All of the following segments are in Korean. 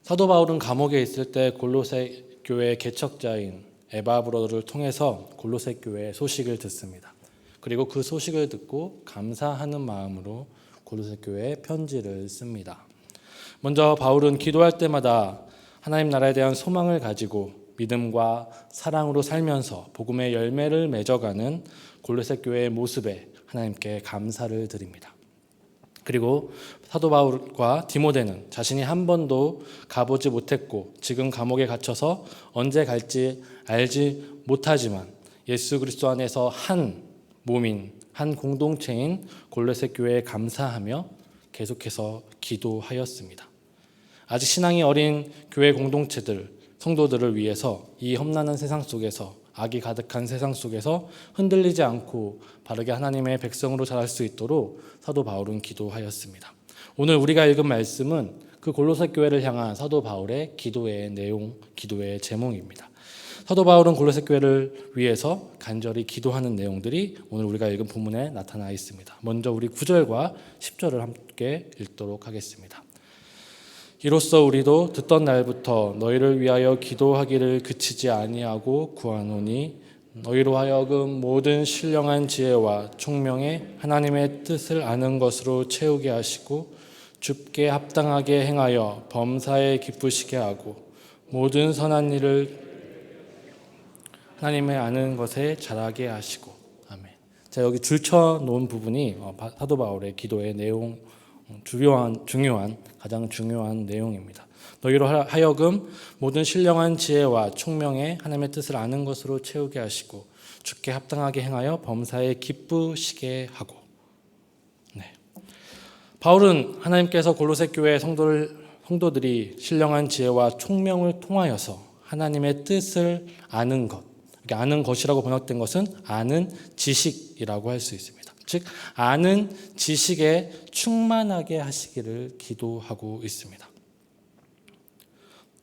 사도 바울은 감옥에 있을 때 골로새 교회 개척자인 에바브로를 통해서 골로새 교회의 소식을 듣습니다. 그리고 그 소식을 듣고 감사하는 마음으로 골로새 교회에 편지를 씁니다. 먼저 바울은 기도할 때마다 하나님 나라에 대한 소망을 가지고 믿음과 사랑으로 살면서 복음의 열매를 맺어가는 골로새 교회의 모습에 하나님께 감사를 드립니다. 그리고 사도 바울과 디모데는 자신이 한 번도 가보지 못했고 지금 감옥에 갇혀서 언제 갈지 알지 못하지만 예수 그리스도 안에서 한 몸인 한 공동체인 골로새 교회에 감사하며 계속해서 기도하였습니다. 아직 신앙이 어린 교회 공동체들, 성도들을 위해서 이 험난한 세상 속에서 악이 가득한 세상 속에서 흔들리지 않고 바르게 하나님의 백성으로 자랄 수 있도록 사도 바울은 기도하였습니다. 오늘 우리가 읽은 말씀은 그 골로새 교회를 향한 사도 바울의 기도의 내용, 기도의 제목입니다. 사도 바울은 골로새 교회를 위해서 간절히 기도하는 내용들이 오늘 우리가 읽은 본문에 나타나 있습니다. 먼저 우리 9절과 10절을 함께 읽도록 하겠습니다. 이로써 우리도 듣던 날부터 너희를 위하여 기도하기를 그치지 아니하고 구하노니 너희로 하여금 모든 신령한 지혜와 총명에 하나님의 뜻을 아는 것으로 채우게 하시고 주께 합당하게 행하여 범사에 기쁘시게 하고 모든 선한 일을 하나님의 아는 것에 잘하게 하시고. 아멘. 자, 여기 줄쳐 놓은 부분이 사도 바울의 기도의 내용, 가장 중요한 내용입니다. 너희로 하여금 모든 신령한 지혜와 총명에 하나님의 뜻을 아는 것으로 채우게 하시고 주께 합당하게 행하여 범사에 기쁘시게 하고. 네. 바울은 하나님께서 골로새 교회 성도들이 신령한 지혜와 총명을 통하여서 하나님의 뜻을 아는 것, 아는 것이라고 번역된 것은 아는 지식이라고 할 수 있습니다. 즉 아는 지식에 충만하게 하시기를 기도하고 있습니다.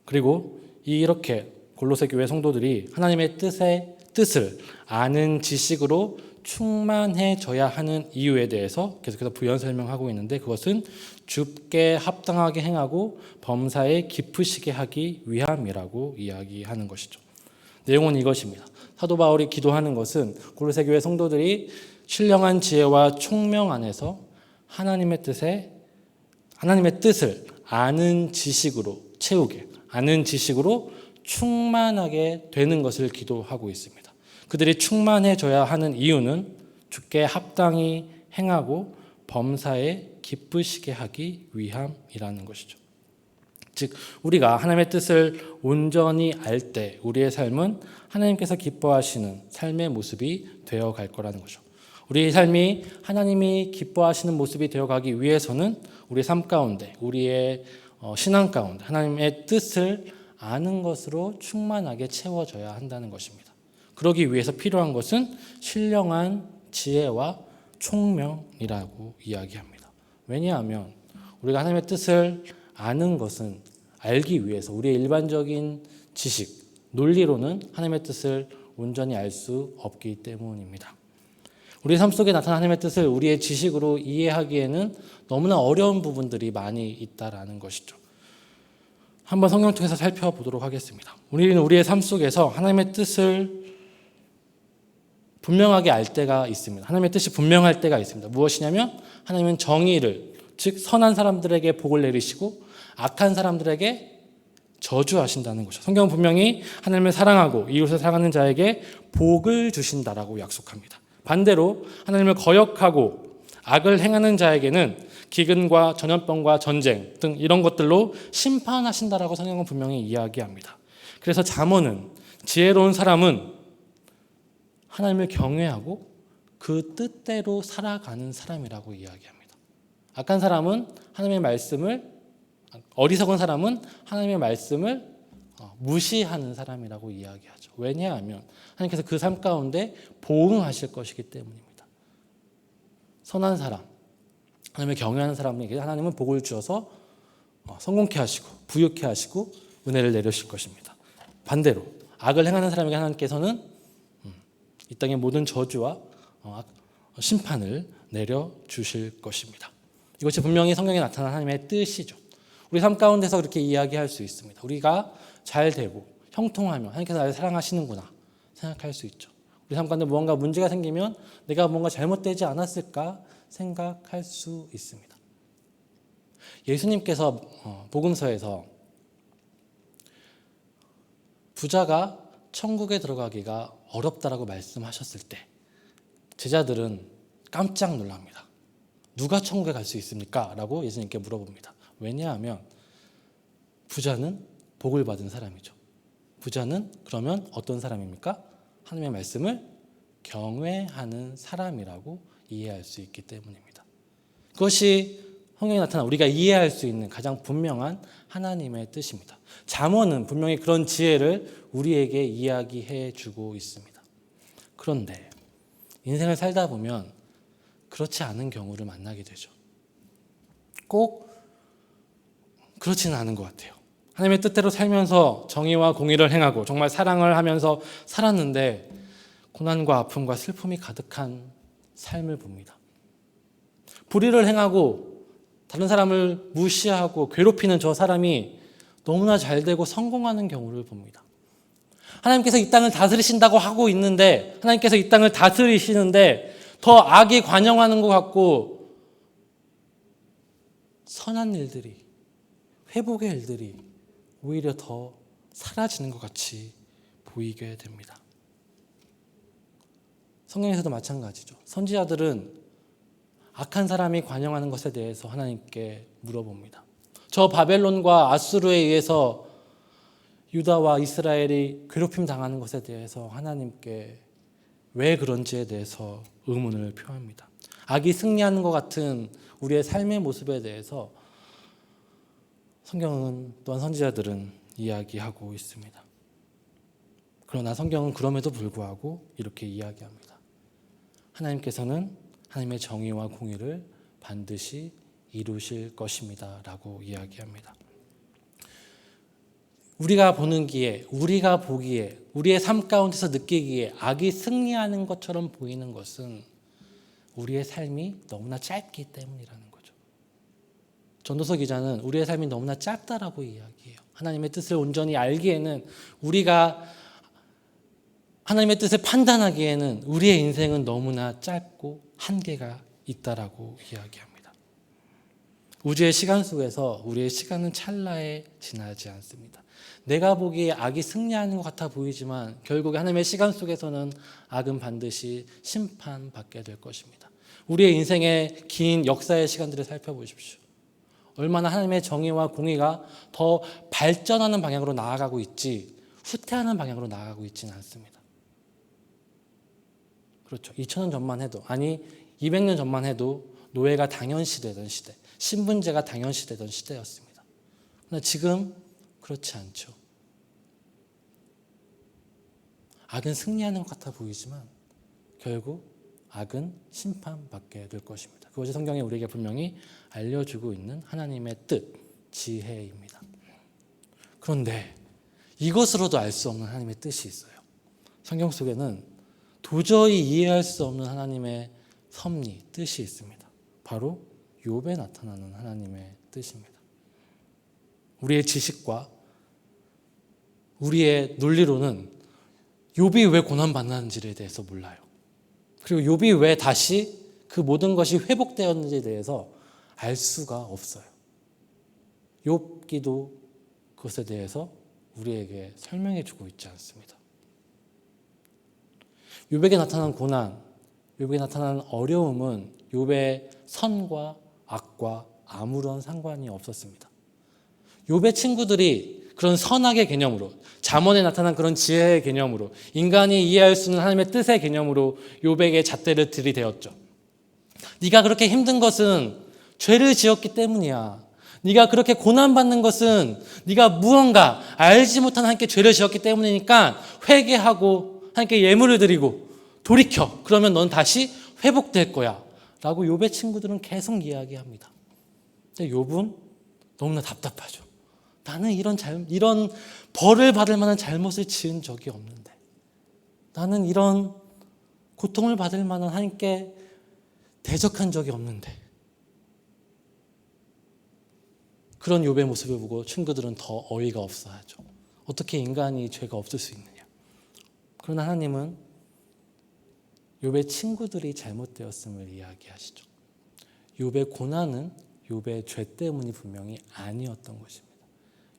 그리고 이렇게 골로새 교회 성도들이 하나님의 뜻을 아는 지식으로 충만해져야 하는 이유에 대해서 계속해서 부연 설명하고 있는데 그것은 주께 합당하게 행하고 범사에 기쁘시게 하기 위함이라고 이야기하는 것이죠. 내용은 이것입니다. 사도 바울이 기도하는 것은 골로새 교회 성도들이 신령한 지혜와 총명 안에서 하나님의 뜻을 아는 지식으로 채우게, 아는 지식으로 충만하게 되는 것을 기도하고 있습니다. 그들이 충만해져야 하는 이유는 주께 합당히 행하고 범사에 기쁘시게 하기 위함이라는 것이죠. 즉 우리가 하나님의 뜻을 온전히 알 때 우리의 삶은 하나님께서 기뻐하시는 삶의 모습이 되어갈 거라는 거죠. 우리의 삶이 하나님이 기뻐하시는 모습이 되어가기 위해서는 우리의 삶 가운데, 우리의 신앙 가운데 하나님의 뜻을 아는 것으로 충만하게 채워져야 한다는 것입니다. 그러기 위해서 필요한 것은 신령한 지혜와 총명이라고 이야기합니다. 왜냐하면 우리가 하나님의 뜻을 아는 것은 알기 위해서 우리의 일반적인 지식, 논리로는 하나님의 뜻을 온전히 알 수 없기 때문입니다. 우리 삶 속에 나타난 하나님의 뜻을 우리의 지식으로 이해하기에는 너무나 어려운 부분들이 많이 있다라는 것이죠. 한번 성경을 통해서 살펴보도록 하겠습니다. 우리는 우리의 삶 속에서 하나님의 뜻을 분명하게 알 때가 있습니다. 하나님의 뜻이 분명할 때가 있습니다. 무엇이냐면 하나님은 정의를, 즉 선한 사람들에게 복을 내리시고 악한 사람들에게 저주하신다는 것이죠. 성경은 분명히 하나님을 사랑하고 이웃을 사랑하는 자에게 복을 주신다라고 약속합니다. 반대로 하나님을 거역하고 악을 행하는 자에게는 기근과 전염병과 전쟁 등 이런 것들로 심판하신다라고 성경은 분명히 이야기합니다. 그래서 잠언은 지혜로운 사람은 하나님을 경외하고 그 뜻대로 살아가는 사람이라고 이야기합니다. 악한 사람은 어리석은 사람은 하나님의 말씀을 무시하는 사람이라고 이야기하죠. 왜냐하면 하나님께서 그 삶 가운데 보응하실 것이기 때문입니다. 선한 사람, 하나님을 경외하는 사람에게 하나님은 복을 주어서 성공케 하시고 부유케 하시고 은혜를 내려주실 것입니다. 반대로 악을 행하는 사람에게 하나님께서는 이 땅의 모든 저주와 심판을 내려주실 것입니다. 이것이 분명히 성경에 나타난 하나님의 뜻이죠. 우리 삶 가운데서 그렇게 이야기할 수 있습니다. 우리가 잘 되고 형통하면 하나님께서 나를 사랑하시는구나 생각할 수 있죠. 우리 삶 가운데 무언가 문제가 생기면 내가 뭔가 잘못되지 않았을까 생각할 수 있습니다. 예수님께서 복음서에서 부자가 천국에 들어가기가 어렵다라고 말씀하셨을 때 제자들은 깜짝 놀랍니다. 누가 천국에 갈 수 있습니까? 라고 예수님께 물어봅니다. 왜냐하면 부자는 복을 받은 사람이죠. 부자는 그러면 어떤 사람입니까? 하나님의 말씀을 경외하는 사람이라고 이해할 수 있기 때문입니다. 그것이 성경에 나타난 우리가 이해할 수 있는 가장 분명한 하나님의 뜻입니다. 잠언은 분명히 그런 지혜를 우리에게 이야기해 주고 있습니다. 그런데 인생을 살다 보면 그렇지 않은 경우를 만나게 되죠. 꼭 그렇지는 않은 것 같아요. 하나님의 뜻대로 살면서 정의와 공의를 행하고 정말 사랑을 하면서 살았는데 고난과 아픔과 슬픔이 가득한 삶을 봅니다. 불의를 행하고 다른 사람을 무시하고 괴롭히는 저 사람이 너무나 잘 되고 성공하는 경우를 봅니다. 하나님께서 이 땅을 다스리신다고 하고 있는데 하나님께서 이 땅을 다스리시는데 더 악이 관영하는 것 같고 선한 일들이 회복의 일들이 오히려 더 사라지는 것 같이 보이게 됩니다. 성경에서도 마찬가지죠. 선지자들은 악한 사람이 관영하는 것에 대해서 하나님께 물어봅니다. 저 바벨론과 아수르에 의해서 유다와 이스라엘이 괴롭힘 당하는 것에 대해서 하나님께 왜 그런지에 대해서 의문을 표합니다. 악이 승리하는 것 같은 우리의 삶의 모습에 대해서 성경은 또한 선지자들은 이야기하고 있습니다. 그러나 성경은 그럼에도 불구하고 이렇게 이야기합니다. 하나님께서는 하나님의 정의와 공의를 반드시 이루실 것입니다. 라고 이야기합니다. 우리가 보기에, 우리의 삶 가운데서 느끼기에 악이 승리하는 것처럼 보이는 것은 우리의 삶이 너무나 짧기 때문이라는 거죠. 전도서 기자는 우리의 삶이 너무나 짧다라고 이야기해요. 하나님의 뜻을 온전히 알기에는 우리가 하나님의 뜻을 판단하기에는 우리의 인생은 너무나 짧고 한계가 있다라고 이야기합니다. 우주의 시간 속에서 우리의 시간은 찰나에 지나지 않습니다. 내가 보기에 악이 승리하는 것 같아 보이지만 결국에 하나님의 시간 속에서는 악은 반드시 심판받게 될 것입니다. 우리의 인생의 긴 역사의 시간들을 살펴보십시오. 얼마나 하나님의 정의와 공의가 더 발전하는 방향으로 나아가고 있지 후퇴하는 방향으로 나아가고 있지는 않습니다. 그렇죠. 2000년 전만 해도 200년 전만 해도 노예가 당연시되던 시대, 신분제가 당연시되던 시대였습니다. 그러나 지금 그렇지 않죠. 악은 승리하는 것 같아 보이지만 결국 악은 심판받게 될 것입니다. 그것이 성경이 우리에게 분명히 알려주고 있는 하나님의 뜻, 지혜입니다. 그런데 이것으로도 알 수 없는 하나님의 뜻이 있어요. 성경 속에는 도저히 이해할 수 없는 하나님의 섭리, 뜻이 있습니다. 바로 욥에 나타나는 하나님의 뜻입니다. 우리의 지식과 우리의 논리로는 욥이 왜 고난받는지에 대해서 몰라요. 그리고 욥이 왜 다시 그 모든 것이 회복되었는지에 대해서 알 수가 없어요. 욥기도 그것에 대해서 우리에게 설명해 주고 있지 않습니다. 욥에게 나타난 고난, 욥에게 나타난 어려움은 욥의 선과 악과 아무런 상관이 없었습니다. 욥의 친구들이 그런 선악의 개념으로, 잠언에 나타난 그런 지혜의 개념으로, 인간이 이해할 수 있는 하나님의 뜻의 개념으로 욥에게 잣대를 들이대었죠. 네가 그렇게 힘든 것은 죄를 지었기 때문이야. 네가 그렇게 고난받는 것은 네가 무언가 알지 못한 하나님께 죄를 지었기 때문이니까 회개하고 하나님께 예물을 드리고 돌이켜. 그러면 넌 다시 회복될 거야. 라고 욥의 친구들은 계속 이야기합니다. 근데 욥은 너무나 답답하죠. 나는 이런 벌을 받을 만한 잘못을 지은 적이 없는데, 나는 이런 고통을 받을 만한 하나님께 대적한 적이 없는데, 그런 욥의 모습을 보고 친구들은 더 어이가 없어하죠. 어떻게 인간이 죄가 없을 수 있느냐. 그러나 하나님은 욥의 친구들이 잘못되었음을 이야기하시죠. 욥의 고난은 욥의 죄 때문이 분명히 아니었던 것입니다.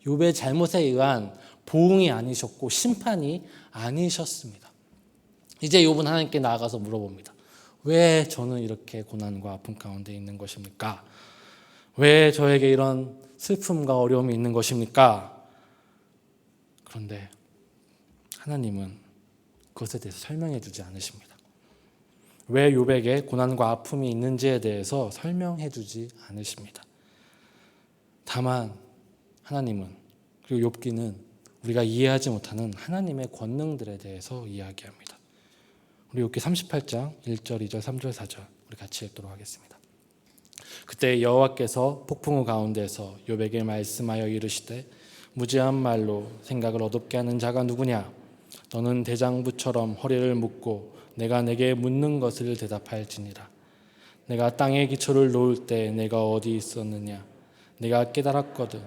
욥의 잘못에 의한 보응이 아니셨고 심판이 아니셨습니다. 이제 욥은 하나님께 나아가서 물어봅니다. 왜 저는 이렇게 고난과 아픔 가운데 있는 것입니까? 왜 저에게 이런 슬픔과 어려움이 있는 것입니까? 그런데 하나님은 그것에 대해서 설명해 주지 않으십니다. 왜 욥에게 고난과 아픔이 있는지에 대해서 설명해 주지 않으십니다. 다만 하나님은, 그리고 욥기는 우리가 이해하지 못하는 하나님의 권능들에 대해서 이야기합니다. 우리 욥기 38장 1절, 2절, 3절, 4절 우리 같이 읽도록 하겠습니다. 그때 여호와께서 폭풍우 가운데서 욥에게 말씀하여 이르시되 무지한 말로 생각을 어둡게 하는 자가 누구냐? 너는 대장부처럼 허리를 묶고 내가 내게 묻는 것을 대답할지니라. 내가 땅에 기초를 놓을 때 내가 어디 있었느냐? 내가 깨달았거든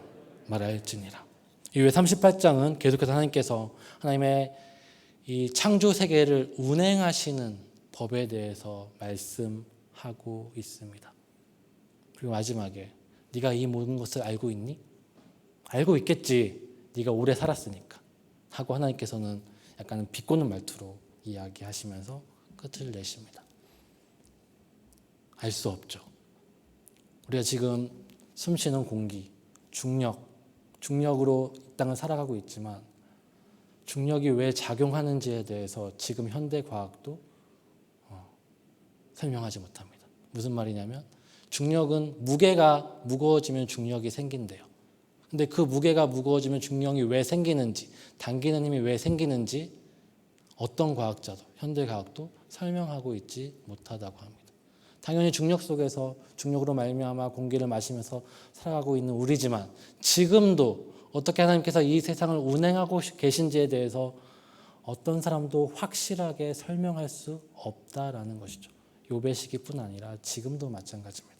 말할지니라. 이후에 38장은 계속해서 하나님께서 하나님의 이 창조 세계를 운행하시는 법에 대해서 말씀하고 있습니다. 그리고 마지막에 네가 이 모든 것을 알고 있니? 알고 있겠지. 네가 오래 살았으니까. 하고 하나님께서는 약간 비꼬는 말투로 이야기하시면서 끝을 내십니다. 알 수 없죠. 우리가 지금 숨쉬는 공기, 중력으로 이 땅을 살아가고 있지만 중력이 왜 작용하는지에 대해서 지금 현대 과학도 설명하지 못합니다. 무슨 말이냐면 중력은 무게가 무거워지면 중력이 생긴대요. 근데 그 무게가 무거워지면 중력이 왜 생기는지, 당기는 힘이 왜 생기는지 어떤 과학자도, 현대 과학도 설명하고 있지 못하다고 합니다. 당연히 중력 속에서 중력으로 말미암아 공기를 마시면서 살아가고 있는 우리지만 지금도 어떻게 하나님께서 이 세상을 운행하고 계신지에 대해서 어떤 사람도 확실하게 설명할 수 없다라는 것이죠. 욥의 시기뿐 아니라 지금도 마찬가지입니다.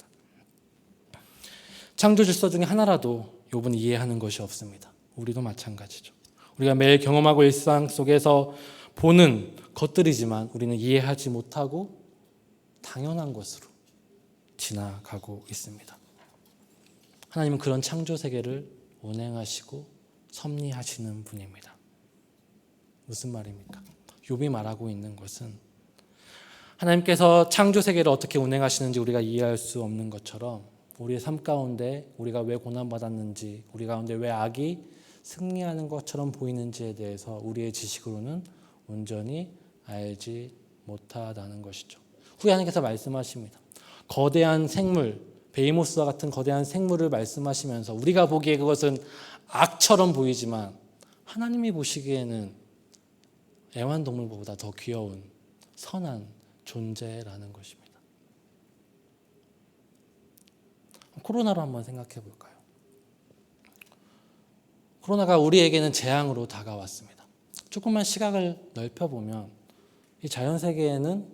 창조 질서 중에 하나라도 욥은 이해하는 것이 없습니다. 우리도 마찬가지죠. 우리가 매일 경험하고 일상 속에서 보는 것들이지만 우리는 이해하지 못하고 당연한 것으로 지나가고 있습니다. 하나님은 그런 창조 세계를 운행하시고 섭리하시는 분입니다. 무슨 말입니까? 욥이 말하고 있는 것은 하나님께서 창조 세계를 어떻게 운행하시는지 우리가 이해할 수 없는 것처럼 우리의 삶 가운데 우리가 왜 고난받았는지, 우리 가운데 왜 악이 승리하는 것처럼 보이는지에 대해서 우리의 지식으로는 온전히 알지 못하다는 것이죠. 후에 하나님께서 말씀하십니다. 거대한 생물, 베이모스와 같은 거대한 생물을 말씀하시면서 우리가 보기에 그것은 악처럼 보이지만 하나님이 보시기에는 애완동물보다 더 귀여운 선한 존재라는 것입니다. 코로나로 한번 생각해 볼까요? 코로나가 우리에게는 재앙으로 다가왔습니다. 조금만 시각을 넓혀보면 이 자연세계에는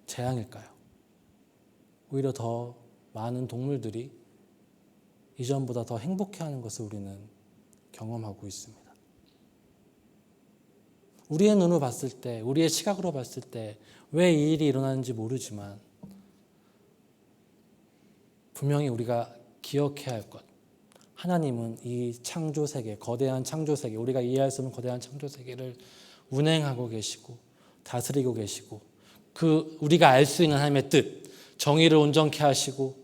재앙일까요? 오히려 더 많은 동물들이 이전보다 더 행복해하는 것을 우리는 경험하고 있습니다. 우리의 눈으로 봤을 때, 우리의 시각으로 봤을 때 왜 이 일이 일어나는지 모르지만 분명히 우리가 기억해야 할 것, 하나님은 이 창조세계, 거대한 창조세계, 우리가 이해할 수 없는 거대한 창조세계를 운행하고 계시고 다스리고 계시고 그 우리가 알 수 있는 하나님의 뜻, 정의를 온전케 하시고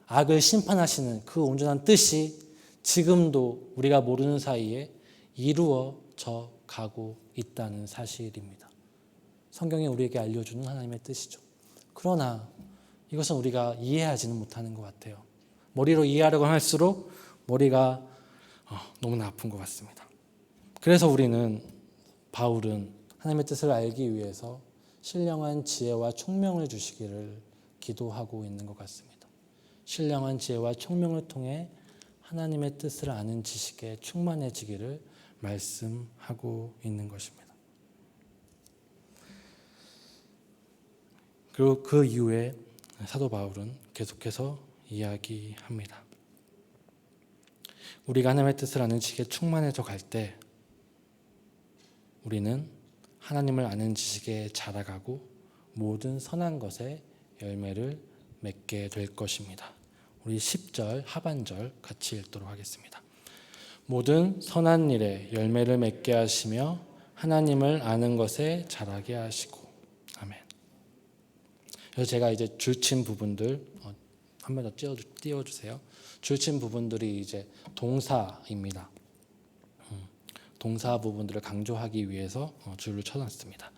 악을 심판하시는 그 온전한 뜻이 지금도 우리가 모르는 사이에 이루어져 가고 있다는 사실입니다. 성경이 우리에게 알려주는 하나님의 뜻이죠. 그러나 이것은 우리가 이해하지는 못하는 것 같아요. 머리로 이해하려고 할수록 머리가 너무나 아픈 것 같습니다. 그래서 바울은 하나님의 뜻을 알기 위해서 신령한 지혜와 총명을 주시기를 기도하고 있는 것 같습니다. 신령한 지혜와 총명을 통해 하나님의 뜻을 아는 지식에 충만해지기를 말씀하고 있는 것입니다. 그리고 그 이후에 사도 바울은 계속해서 이야기합니다. 우리가 하나님의 뜻을 아는 지식에 충만해져 갈 때 우리는 하나님을 아는 지식에 자라가고 모든 선한 것에 열매를 맺게 될 것입니다. 우리 10절 하반절 같이 읽도록 하겠습니다. 모든 선한 일에 열매를 맺게 하시며 하나님을 아는 것에 자라게 하시고. 아멘. 그래서 제가 이제 줄친 부분들 한 번 더 띄워주세요. 줄친 부분들이 이제 동사입니다. 동사 부분들을 강조하기 위해서 줄을 쳐놨습니다.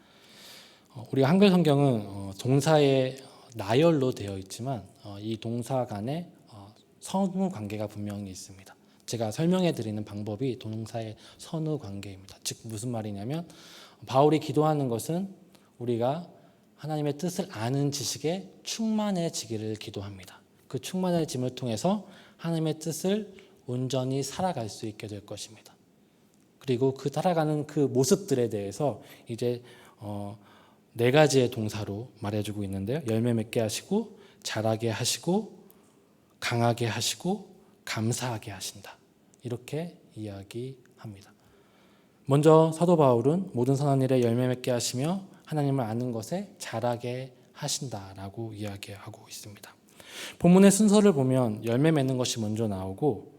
우리 한글 성경은 동사의 나열로 되어 있지만 이 동사 간에 선후 관계가 분명히 있습니다. 제가 설명해 드리는 방법이 동사의 선후 관계입니다. 즉 무슨 말이냐면 바울이 기도하는 것은 우리가 하나님의 뜻을 아는 지식에 충만해지기를 기도합니다. 그 충만해짐을 통해서 하나님의 뜻을 온전히 살아갈 수 있게 될 것입니다. 그리고 그 살아가는 그 모습들에 대해서 이제 4가지의 동사로 말해주고 있는데요. 열매 맺게 하시고 자라게 하시고 강하게 하시고 감사하게 하신다. 이렇게 이야기합니다. 먼저 사도 바울은 모든 선한 일에 열매 맺게 하시며 하나님을 아는 것에 자라게 하신다라고 이야기하고 있습니다. 본문의 순서를 보면 열매 맺는 것이 먼저 나오고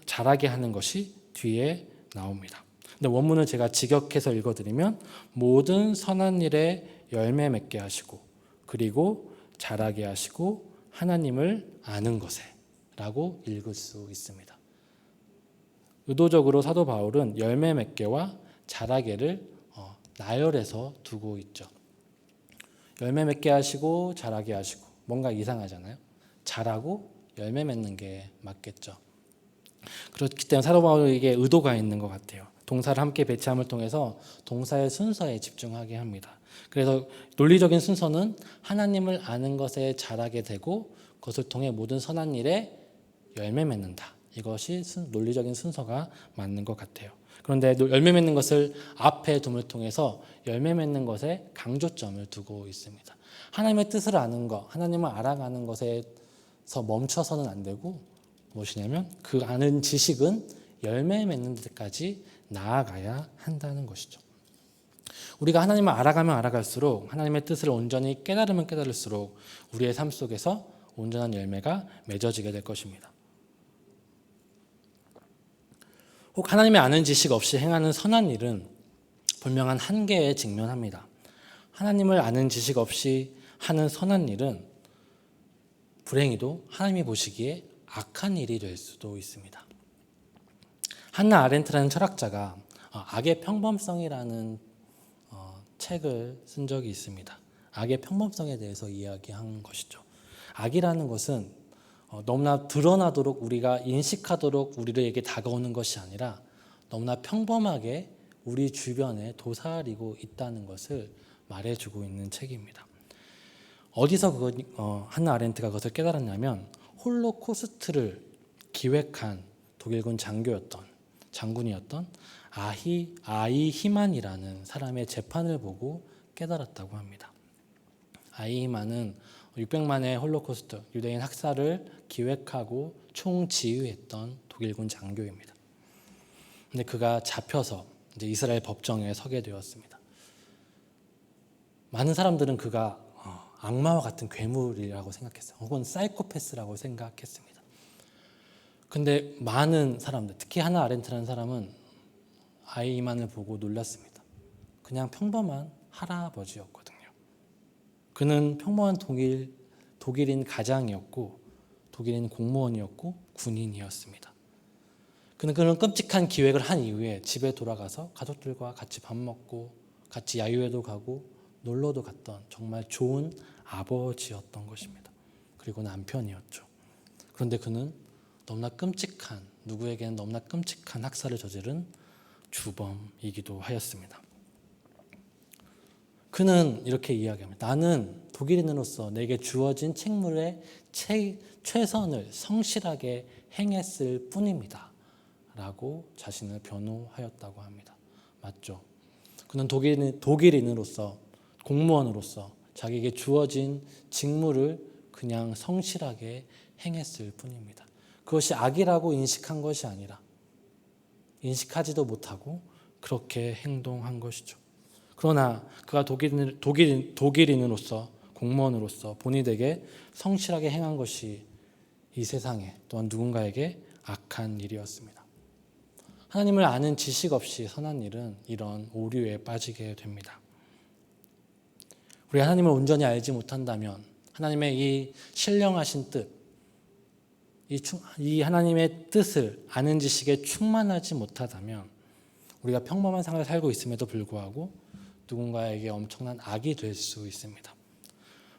자라게 하는 것이 뒤에 나옵니다. 근데 원문을 제가 직역해서 읽어드리면 모든 선한 일에 열매 맺게 하시고 그리고 자라게 하시고 하나님을 아는 것에 라고 읽을 수 있습니다. 의도적으로 사도 바울은 열매 맺게와 자라게를 나열해서 두고 있죠. 열매 맺게 하시고 자라게 하시고 뭔가 이상하잖아요. 자라고 열매 맺는 게 맞겠죠. 그렇기 때문에 사도 바울에게 의도가 있는 것 같아요. 동사를 함께 배치함을 통해서 동사의 순서에 집중하게 합니다. 그래서 논리적인 순서는 하나님을 아는 것에 자라게 되고 그것을 통해 모든 선한 일에 열매 맺는다. 이것이 논리적인 순서가 맞는 것 같아요. 그런데 열매 맺는 것을 앞에 둠을 통해서 열매 맺는 것에 강조점을 두고 있습니다. 하나님의 뜻을 아는 것, 하나님을 알아가는 것에서 멈춰서는 안 되고 무엇이냐면 그 아는 지식은 열매 맺는 데까지 나아가야 한다는 것이죠. 우리가 하나님을 알아가면 알아갈수록 하나님의 뜻을 온전히 깨달으면 깨달을수록 우리의 삶 속에서 온전한 열매가 맺어지게 될 것입니다. 혹 하나님의 아는 지식 없이 행하는 선한 일은 분명한 한계에 직면합니다. 하나님을 아는 지식 없이 하는 선한 일은 불행히도 하나님이 보시기에 악한 일이 될 수도 있습니다. 한나 아렌트라는 철학자가 악의 평범성이라는 책을 쓴 적이 있습니다. 악의 평범성에 대해서 이야기한 것이죠. 악이라는 것은 너무나 드러나도록 우리가 인식하도록 우리에게 다가오는 것이 아니라 너무나 평범하게 우리 주변에 도사리고 있다는 것을 말해주고 있는 책입니다. 어디서 한나 아렌트가 그것을 깨달았냐면 홀로코스트를 기획한 독일군 장군이었던 아이히만이라는 사람의 재판을 보고 깨달았다고 합니다. 아이히만은 600만의 홀로코스트, 유대인 학살을 기획하고 총지휘했던 독일군 장교입니다. 근데 그가 잡혀서 이제 이스라엘 법정에 서게 되었습니다. 많은 사람들은 그가 악마와 같은 괴물이라고 생각했어요. 혹은 사이코패스라고 생각했습니다. 근데 많은 사람들, 특히 하나 아렌트라는 사람은 아이만을 보고 놀랐습니다. 그냥 평범한 할아버지였거든요. 그는 평범한 독일인 가장이었고 독일인 공무원이었고 군인이었습니다. 그는 그런 끔찍한 기획을 한 이후에 집에 돌아가서 가족들과 같이 밥 먹고 같이 야유회도 가고 놀러도 갔던 정말 좋은 아버지였던 것입니다. 그리고 남편이었죠. 그런데 그는 누구에게는 너무나 끔찍한 학살을 저지른 주범이기도 하였습니다. 그는 이렇게 이야기합니다. 나는 독일인으로서 내게 주어진 책무의 최선을 성실하게 행했을 뿐입니다. 라고 자신을 변호하였다고 합니다. 맞죠? 그는 독일인으로서 공무원으로서 자기에게 주어진 직무를 그냥 성실하게 행했을 뿐입니다. 그것이 악이라고 인식한 것이 아니라 인식하지도 못하고 그렇게 행동한 것이죠. 그러나 그가 독일인으로서 공무원으로서 본인에게 성실하게 행한 것이 이 세상에 또한 누군가에게 악한 일이었습니다. 하나님을 아는 지식 없이 선한 일은 이런 오류에 빠지게 됩니다. 우리 하나님을 온전히 알지 못한다면 하나님의 이 신령하신 뜻, 이 하나님의 뜻을 아는 지식에 충만하지 못하다면 우리가 평범한 삶을 살고 있음에도 불구하고 누군가에게 엄청난 악이 될 수 있습니다.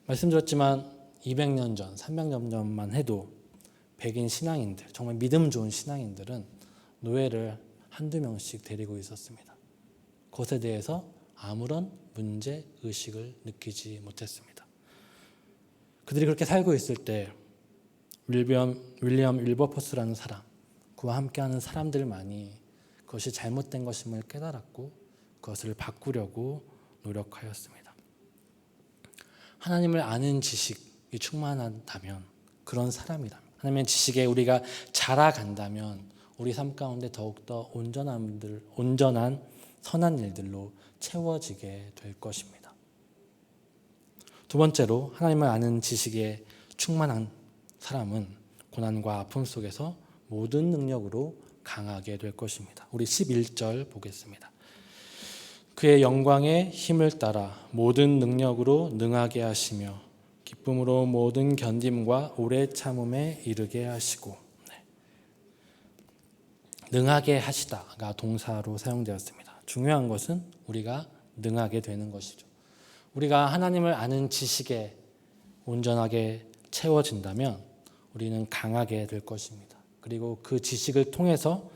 말씀드렸지만 200년 전, 300년 전만 해도 백인 신앙인들, 정말 믿음 좋은 신앙인들은 노예를 한두 명씩 데리고 있었습니다. 그것에 대해서 아무런 문제의식을 느끼지 못했습니다. 그들이 그렇게 살고 있을 때 윌리엄 윌버포스라는 사람, 그와 함께하는 사람들만이 그것이 잘못된 것임을 깨달았고 그것을 바꾸려고 노력하였습니다. 하나님을 아는 지식이 충만하다면, 그런 사람이라면, 하나님의 지식에 우리가 자라간다면 우리 삶 가운데 더욱더 온전한 선한 일들로 채워지게 될 것입니다. 두 번째로 하나님을 아는 지식에 충만한 사람은 고난과 아픔 속에서 모든 능력으로 강하게 될 것입니다. 우리 11절 보겠습니다. 그의 영광의 힘을 따라 모든 능력으로 능하게 하시며 기쁨으로 모든 견딤과 오래 참음에 이르게 하시고. 능하게 하시다가 동사로 사용되었습니다. 중요한 것은 우리가 능하게 되는 것이죠. 우리가 하나님을 아는 지식에 온전하게 채워진다면 우리는 강하게 될 것입니다. 그리고 그 지식을 통해서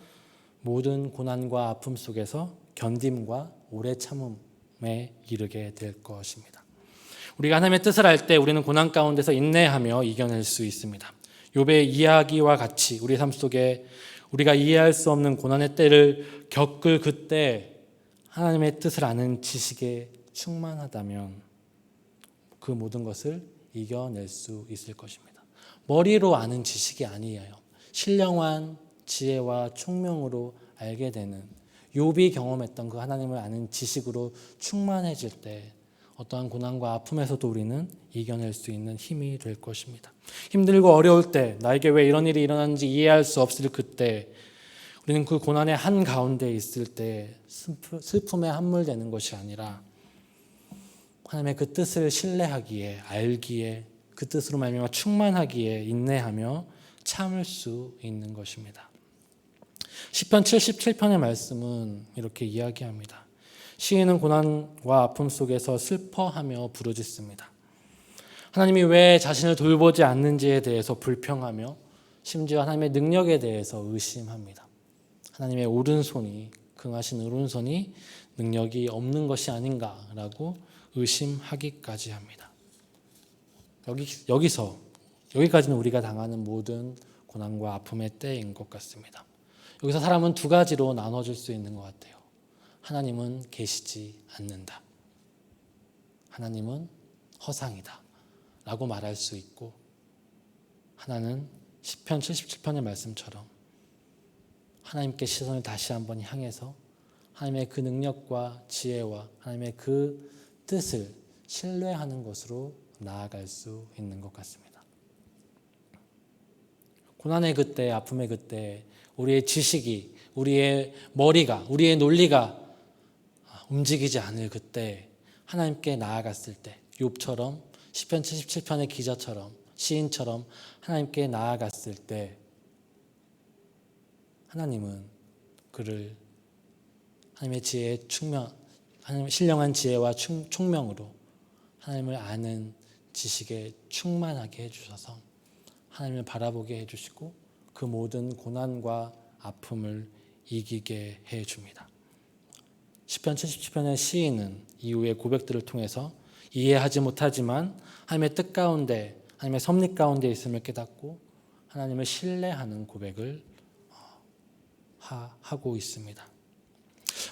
모든 고난과 아픔 속에서 견딤과 오래 참음에 이르게 될 것입니다. 우리가 하나님의 뜻을 알 때 우리는 고난 가운데서 인내하며 이겨낼 수 있습니다. 욥의 이야기와 같이 우리 삶 속에 우리가 이해할 수 없는 고난의 때를 겪을 그때 하나님의 뜻을 아는 지식에 충만하다면 그 모든 것을 이겨낼 수 있을 것입니다. 머리로 아는 지식이 아니에요. 신령한 지혜와 총명으로 알게 되는, 욥이 경험했던 그 하나님을 아는 지식으로 충만해질 때 어떠한 고난과 아픔에서도 우리는 이겨낼 수 있는 힘이 될 것입니다. 힘들고 어려울 때, 나에게 왜 이런 일이 일어났는지 이해할 수 없을 그때, 우리는 그 고난의 한가운데 있을 때 슬픔에 함몰되는 것이 아니라 하나님의 그 뜻을 신뢰하기에, 알기에, 그 뜻으로 말미암아 충만하기에 인내하며 참을 수 있는 것입니다. 시편 77편의 말씀은 이렇게 이야기합니다. 시인은 고난과 아픔 속에서 슬퍼하며 부르짖습니다. 하나님이 왜 자신을 돌보지 않는지에 대해서 불평하며 심지어 하나님의 능력에 대해서 의심합니다. 하나님의 오른손이, 긍하신 오른손이 능력이 없는 것이 아닌가라고 의심하기까지 합니다. 여기까지는 우리가 당하는 모든 고난과 아픔의 때인 것 같습니다. 여기서 사람은 두 가지로 나눠질 수 있는 것 같아요. 하나님은 계시지 않는다. 하나님은 허상이다. 라고 말할 수 있고, 하나는 시편 77편의 말씀처럼 하나님께 시선을 다시 한번 향해서 하나님의 그 능력과 지혜와 하나님의 그 뜻을 신뢰하는 것으로 나아갈 수 있는 것 같습니다. 고난의 그때, 아픔의 그때 우리의 지식이, 우리의 머리가, 우리의 논리가 움직이지 않을 그때 하나님께 나아갔을 때, 욥처럼 시편 77편의 기자처럼, 시인처럼 하나님께 나아갔을 때 하나님은 그를 하나님의 지혜의 하나님의 신령한 지혜와 총명으로 하나님을 아는 지식에 충만하게 해주셔서 하나님을 바라보게 해주시고 그 모든 고난과 아픔을 이기게 해줍니다. 시편 77편의 시인은 이후의 고백들을 통해서 이해하지 못하지만 하나님의 뜻 가운데, 하나님의 섭리 가운데 있음을 깨닫고 하나님을 신뢰하는 고백을 하고 있습니다.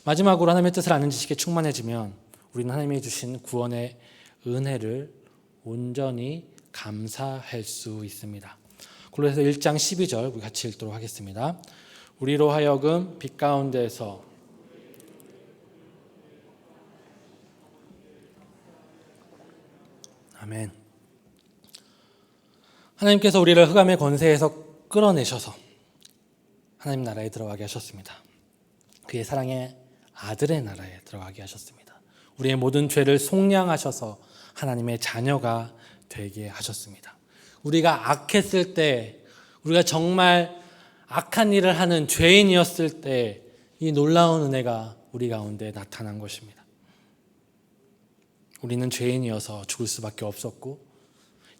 마지막으로 하나님의 뜻을 아는 지식에 충만해지면 우리는 하나님이 주신 구원의 은혜를 온전히 감사할 수 있습니다. 골로새서 1장 12절 우리 같이 읽도록 하겠습니다. 우리로 하여금 빛 가운데서 아멘. 하나님께서 우리를 흑암의 권세에서 끌어내셔서 하나님 나라에 들어가게 하셨습니다. 그의 사랑의 아들의 나라에 들어가게 하셨습니다. 우리의 모든 죄를 속량하셔서 하나님의 자녀가 되게 하셨습니다. 우리가 악했을 때, 우리가 정말 악한 일을 하는 죄인이었을 때 이 놀라운 은혜가 우리 가운데 나타난 것입니다. 우리는 죄인이어서 죽을 수밖에 없었고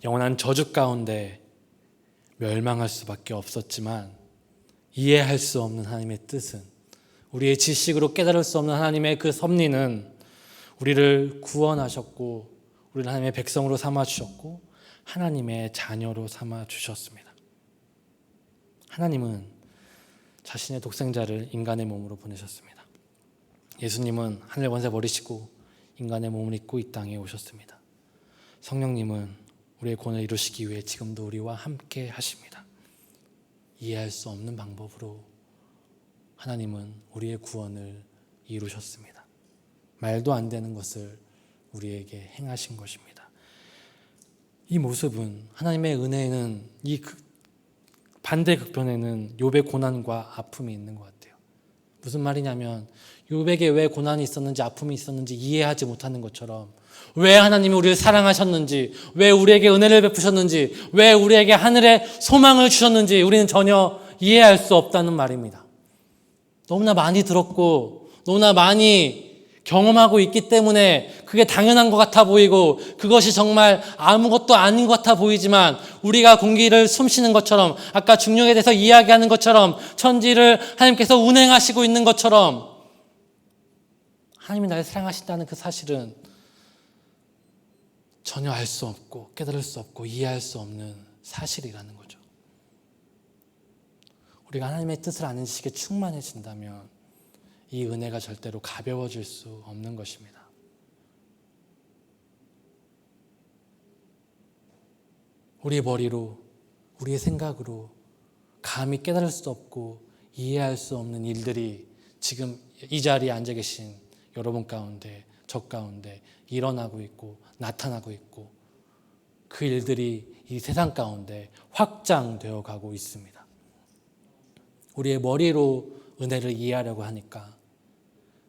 영원한 저주 가운데 멸망할 수밖에 없었지만 이해할 수 없는 하나님의 뜻은, 우리의 지식으로 깨달을 수 없는 하나님의 그 섭리는 우리를 구원하셨고 우리를 하나님의 백성으로 삼아주셨고 하나님의 자녀로 삼아주셨습니다. 하나님은 자신의 독생자를 인간의 몸으로 보내셨습니다. 예수님은 하늘 권세 버리시고 인간의 몸을 입고 이 땅에 오셨습니다. 성령님은 우리의 구원을 이루시기 위해 지금도 우리와 함께 하십니다. 이해할 수 없는 방법으로 하나님은 우리의 구원을 이루셨습니다. 말도 안 되는 것을 우리에게 행하신 것입니다. 이 모습은, 하나님의 은혜는 이 반대 극변에는 욥의 고난과 아픔이 있는 것 같아요. 무슨 말이냐면 욥에게 왜 고난이 있었는지 아픔이 있었는지 이해하지 못하는 것처럼, 왜 하나님이 우리를 사랑하셨는지, 왜 우리에게 은혜를 베푸셨는지, 왜 우리에게 하늘의 소망을 주셨는지 우리는 전혀 이해할 수 없다는 말입니다. 너무나 많이 들었고 너무나 많이 경험하고 있기 때문에 그게 당연한 것 같아 보이고 그것이 정말 아무것도 아닌 것 같아 보이지만, 우리가 공기를 숨쉬는 것처럼, 아까 중력에 대해서 이야기하는 것처럼, 천지를 하나님께서 운행하시고 있는 것처럼 하나님이 나를 사랑하신다는 그 사실은 전혀 알 수 없고 깨달을 수 없고 이해할 수 없는 사실이라는 거죠. 우리가 하나님의 뜻을 아는 지식에 충만해진다면 이 은혜가 절대로 가벼워질 수 없는 것입니다. 우리의 머리로, 우리의 생각으로 감히 깨달을 수 없고 이해할 수 없는 일들이 지금 이 자리에 앉아 계신 여러분 가운데, 저 가운데 일어나고 있고 나타나고 있고, 그 일들이 이 세상 가운데 확장되어 가고 있습니다. 우리의 머리로 은혜를 이해하려고 하니까,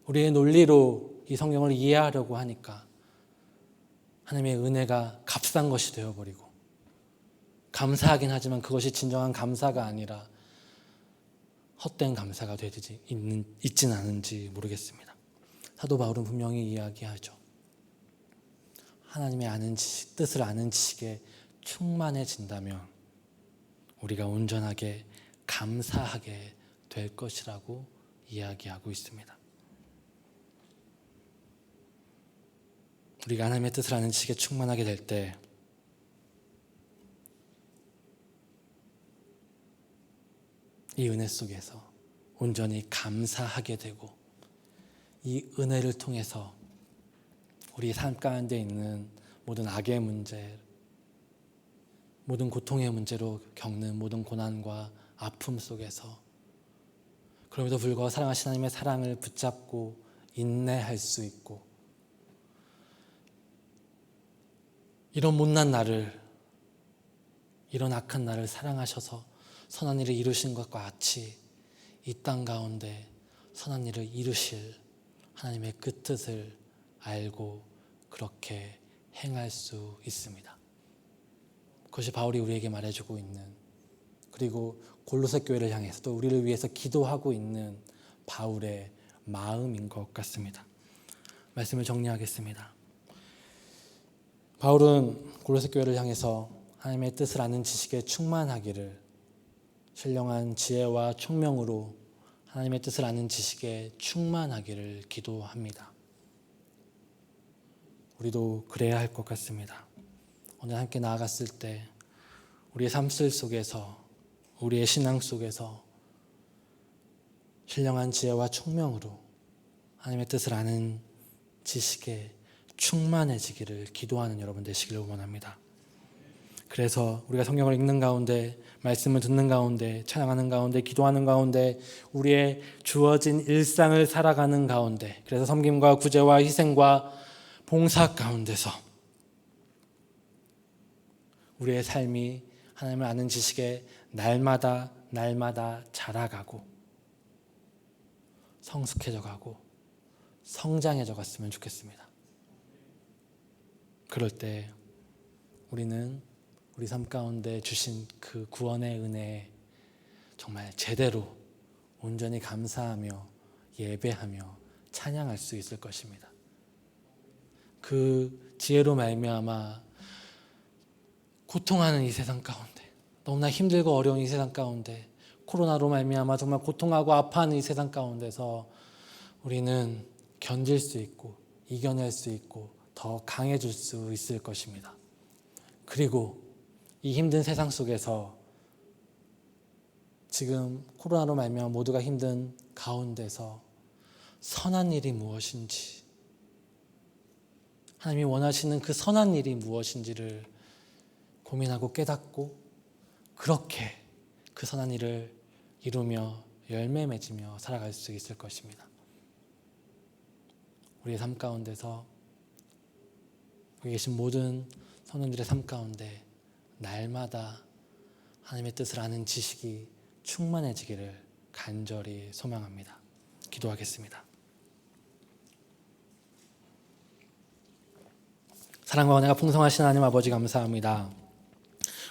우리의 논리로 이 성경을 이해하려고 하니까 하나님의 은혜가 값싼 것이 되어버리고, 감사하긴 하지만 그것이 진정한 감사가 아니라 헛된 감사가 되지 있지는 않은지 모르겠습니다. 사도 바울은 분명히 이야기하죠. 하나님의 아는 지식, 뜻을 아는 지식에 충만해진다면 우리가 온전하게 감사하게 될 것이라고 이야기하고 있습니다. 우리가 하나님의 뜻을 아는 지식에 충만하게 될 때 이 은혜 속에서 온전히 감사하게 되고, 이 은혜를 통해서 우리 삶 가운데 있는 모든 악의 문제, 모든 고통의 문제로 겪는 모든 고난과 아픔 속에서 그럼에도 불구하고 사랑하신 하나님의 사랑을 붙잡고 인내할 수 있고, 이런 못난 나를, 이런 악한 나를 사랑하셔서 선한 일을 이루신 것과 같이 이 땅 가운데 선한 일을 이루실 하나님의 그 뜻을 알고 그렇게 행할 수 있습니다. 그것이 바울이 우리에게 말해주고 있는, 그리고 골로새 교회를 향해서 또 우리를 위해서 기도하고 있는 바울의 마음인 것 같습니다. 말씀을 정리하겠습니다. 바울은 골로새 교회를 향해서 하나님의 뜻을 아는 지식에 충만하기를, 신령한 지혜와 총명으로 하나님의 뜻을 아는 지식에 충만하기를 기도합니다. 우리도 그래야 할 것 같습니다. 오늘 함께 나아갔을 때 우리의 삶 속에서, 우리의 신앙 속에서 신령한 지혜와 총명으로 하나님의 뜻을 아는 지식에 충만해지기를 기도하는 여러분 되시기를 원합니다. 그래서 우리가 성경을 읽는 가운데, 말씀을 듣는 가운데, 찬양하는 가운데, 기도하는 가운데, 우리의 주어진 일상을 살아가는 가운데, 그래서 섬김과 구제와 희생과 봉사 가운데서 우리의 삶이 하나님을 아는 지식에 날마다 자라가고 성숙해져 가고 성장해져 갔으면 좋겠습니다. 그럴 때 우리는 우리 삶 가운데 주신 그 구원의 은혜에 정말 제대로 온전히 감사하며 예배하며 찬양할 수 있을 것입니다. 그 지혜로 말미암아 고통하는 이 세상 가운데, 너무나 힘들고 어려운 이 세상 가운데, 코로나로 말미암아 정말 고통하고 아파하는 이 세상 가운데서 우리는 견딜 수 있고 이겨낼 수 있고 더 강해질 수 있을 것입니다. 그리고 이 힘든 세상 속에서 지금 코로나로 말미암아 모두가 힘든 가운데서 선한 일이 무엇인지, 하나님이 원하시는 그 선한 일이 무엇인지를 고민하고 깨닫고 그렇게 그 선한 일을 이루며 열매 맺으며 살아갈 수 있을 것입니다. 우리의 삶 가운데서 여기 계신 모든 성도들의 삶 가운데 날마다 하나님의 뜻을 아는 지식이 충만해지기를 간절히 소망합니다. 기도하겠습니다. 사랑과 은혜가 풍성하신 하나님 아버지 감사합니다.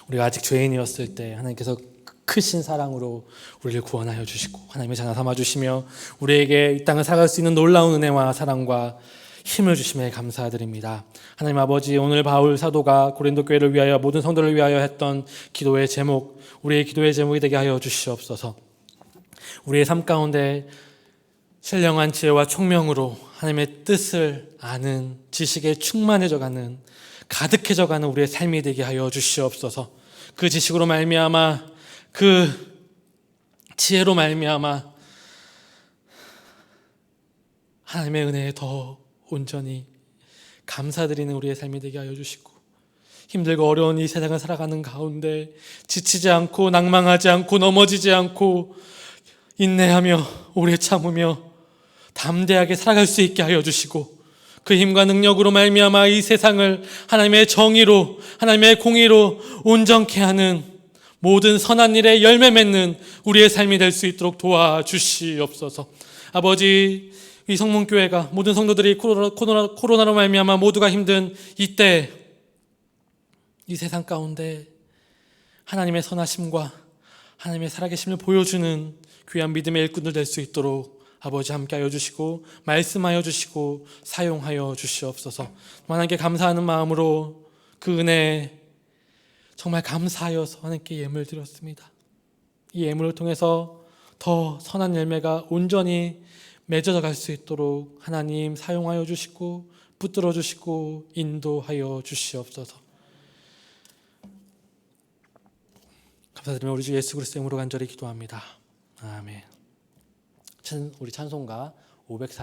우리가 아직 죄인이었을 때 하나님께서 크신 사랑으로 우리를 구원하여 주시고 하나님의 자녀 삼아 주시며 우리에게 이 땅을 살아갈 수 있는 놀라운 은혜와 사랑과 힘을 주심에 감사드립니다. 하나님 아버지, 오늘 바울 사도가 고린도 교회를 위하여 모든 성도를 위하여 했던 기도의 제목, 우리의 기도의 제목이 되게 하여 주시옵소서. 우리의 삶 가운데 신령한 지혜와 총명으로 하나님의 뜻을 아는 지식에 충만해져가는, 가득해져가는 우리의 삶이 되게 하여 주시옵소서. 그 지식으로 말미암아, 그 지혜로 말미암아 하나님의 은혜에 더 온전히 감사드리는 우리의 삶이 되게 하여 주시고, 힘들고 어려운 이 세상을 살아가는 가운데 지치지 않고 낭망하지 않고 넘어지지 않고 인내하며 오래 참으며 담대하게 살아갈 수 있게 하여 주시고, 그 힘과 능력으로 말미암아 이 세상을 하나님의 정의로, 하나님의 공의로 온전케 하는 모든 선한 일에 열매 맺는 우리의 삶이 될 수 있도록 도와주시옵소서. 아버지, 이 성문교회가 모든 성도들이 코로나로 말미암아 모두가 힘든 이때, 이 세상 가운데 하나님의 선하심과 하나님의 살아계심을 보여주는 귀한 믿음의 일꾼들 될 수 있도록 아버지 함께하여 주시고 말씀하여 주시고 사용하여 주시옵소서. 하나님께 감사하는 마음으로 그 은혜에 정말 감사하여서 하나님께 예물 드렸습니다. 이 예물을 통해서 더 선한 열매가 온전히 맺어져 갈 수 있도록 하나님 사용하여 주시고 붙들어 주시고 인도하여 주시옵소서. 감사드리며 우리 주 예수 그리스도의 이름으로 간절히 기도합니다. 아멘. 우리 찬송가 540